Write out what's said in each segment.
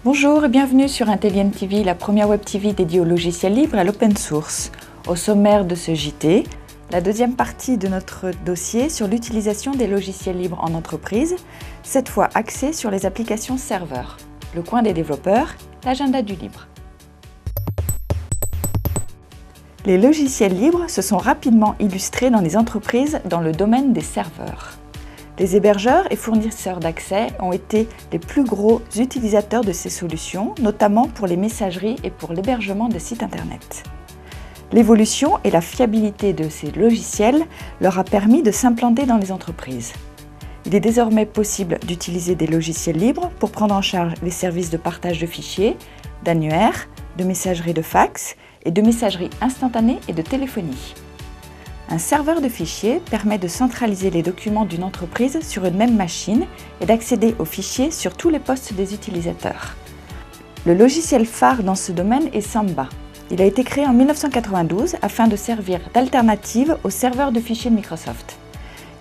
Bonjour et bienvenue sur Intellian TV, la première web TV dédiée au logiciel libre et à l'open source. Au sommaire de ce JT, la deuxième partie de notre dossier sur l'utilisation des logiciels libres en entreprise, cette fois axée sur les applications serveurs, le coin des développeurs, l'agenda du libre. Les logiciels libres se sont rapidement illustrés dans les entreprises dans le domaine des serveurs. Les hébergeurs et fournisseurs d'accès ont été les plus gros utilisateurs de ces solutions, notamment pour les messageries et pour l'hébergement de sites internet. L'évolution et la fiabilité de ces logiciels leur a permis de s'implanter dans les entreprises. Il est désormais possible d'utiliser des logiciels libres pour prendre en charge les services de partage de fichiers, d'annuaires, de messagerie de fax et de messagerie instantanée et de téléphonie. Un serveur de fichiers permet de centraliser les documents d'une entreprise sur une même machine et d'accéder aux fichiers sur tous les postes des utilisateurs. Le logiciel phare dans ce domaine est Samba. Il a été créé en 1992 afin de servir d'alternative aux serveurs de fichiers de Microsoft.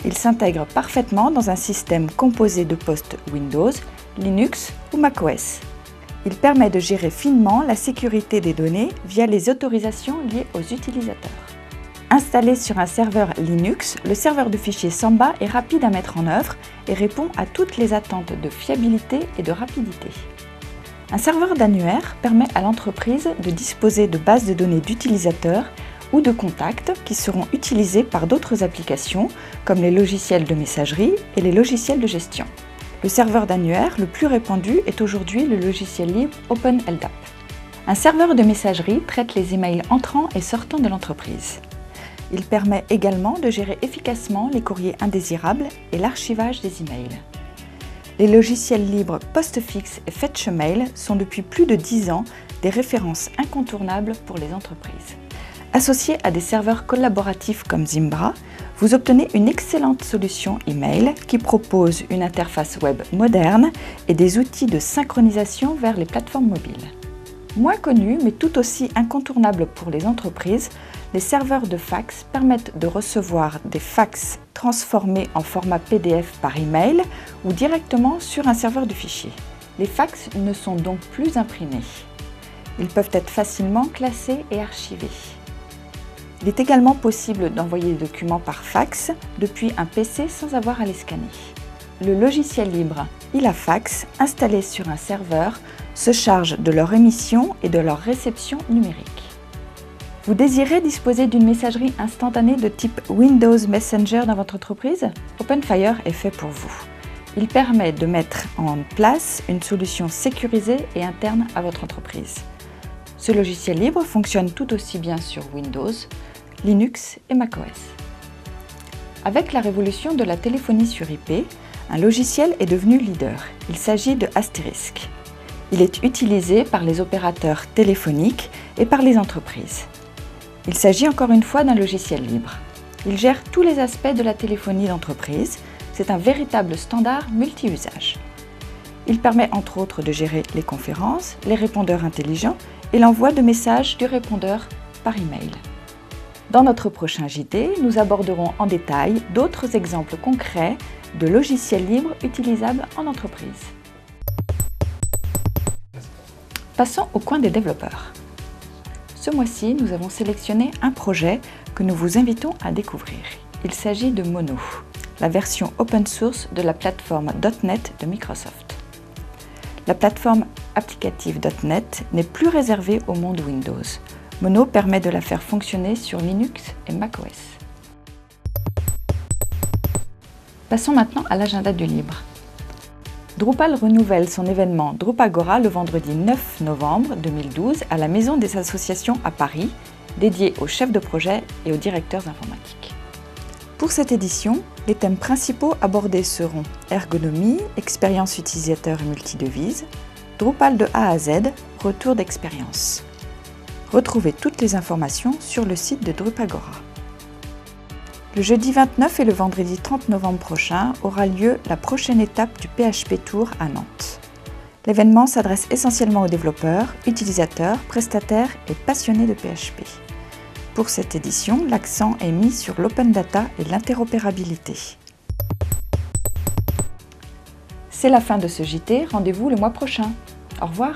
Il s'intègre parfaitement dans un système composé de postes Windows, Linux ou macOS. Il permet de gérer finement la sécurité des données via les autorisations liées aux utilisateurs. Installé sur un serveur Linux, le serveur de fichiers Samba est rapide à mettre en œuvre et répond à toutes les attentes de fiabilité et de rapidité. Un serveur d'annuaire permet à l'entreprise de disposer de bases de données d'utilisateurs ou de contacts qui seront utilisés par d'autres applications comme les logiciels de messagerie et les logiciels de gestion. Le serveur d'annuaire le plus répandu est aujourd'hui le logiciel libre OpenLDAP. Un serveur de messagerie traite les emails entrants et sortants de l'entreprise. Il permet également de gérer efficacement les courriers indésirables et l'archivage des emails. Les logiciels libres Postfix et FetchMail sont depuis plus de 10 ans des références incontournables pour les entreprises. Associés à des serveurs collaboratifs comme Zimbra, vous obtenez une excellente solution email qui propose une interface web moderne et des outils de synchronisation vers les plateformes mobiles. Moins connus mais tout aussi incontournables pour les entreprises, les serveurs de fax permettent de recevoir des fax transformés en format PDF par email ou directement sur un serveur de fichiers. Les fax ne sont donc plus imprimés. Ils peuvent être facilement classés et archivés. Il est également possible d'envoyer des documents par fax depuis un PC sans avoir à les scanner. Le logiciel libre IlaFax, installé sur un serveur, se charge de leur émission et de leur réception numérique. Vous désirez disposer d'une messagerie instantanée de type Windows Messenger dans votre entreprise? OpenFire est fait pour vous. Il permet de mettre en place une solution sécurisée et interne à votre entreprise. Ce logiciel libre fonctionne tout aussi bien sur Windows, Linux et macOS. Avec la révolution de la téléphonie sur IP, un logiciel est devenu leader. Il s'agit de Asterisk. Il est utilisé par les opérateurs téléphoniques et par les entreprises. Il s'agit encore une fois d'un logiciel libre. Il gère tous les aspects de la téléphonie d'entreprise. C'est un véritable standard multi-usage. Il permet entre autres de gérer les conférences, les répondeurs intelligents et l'envoi de messages du répondeur par email. Dans notre prochain JT, nous aborderons en détail d'autres exemples concrets de logiciels libres utilisables en entreprise. Passons au coin des développeurs. Ce mois-ci, nous avons sélectionné un projet que nous vous invitons à découvrir. Il s'agit de Mono, la version open source de la plateforme .NET de Microsoft. La plateforme applicative .NET n'est plus réservée au monde Windows. Mono permet de la faire fonctionner sur Linux et macOS. Passons maintenant à l'agenda du libre. Drupal renouvelle son événement Drupagora le vendredi 9 novembre 2012 à la Maison des Associations à Paris, dédié aux chefs de projet et aux directeurs informatiques. Pour cette édition, les thèmes principaux abordés seront ergonomie, expérience utilisateur et multidevise, Drupal de A à Z, retour d'expérience. Retrouvez toutes les informations sur le site de Drupagora. Le jeudi 29 et le vendredi 30 novembre prochain aura lieu la prochaine étape du PHP Tour à Nantes. L'événement s'adresse essentiellement aux développeurs, utilisateurs, prestataires et passionnés de PHP. Pour cette édition, l'accent est mis sur l'open data et l'interopérabilité. C'est la fin de ce JT, rendez-vous le mois prochain. Au revoir.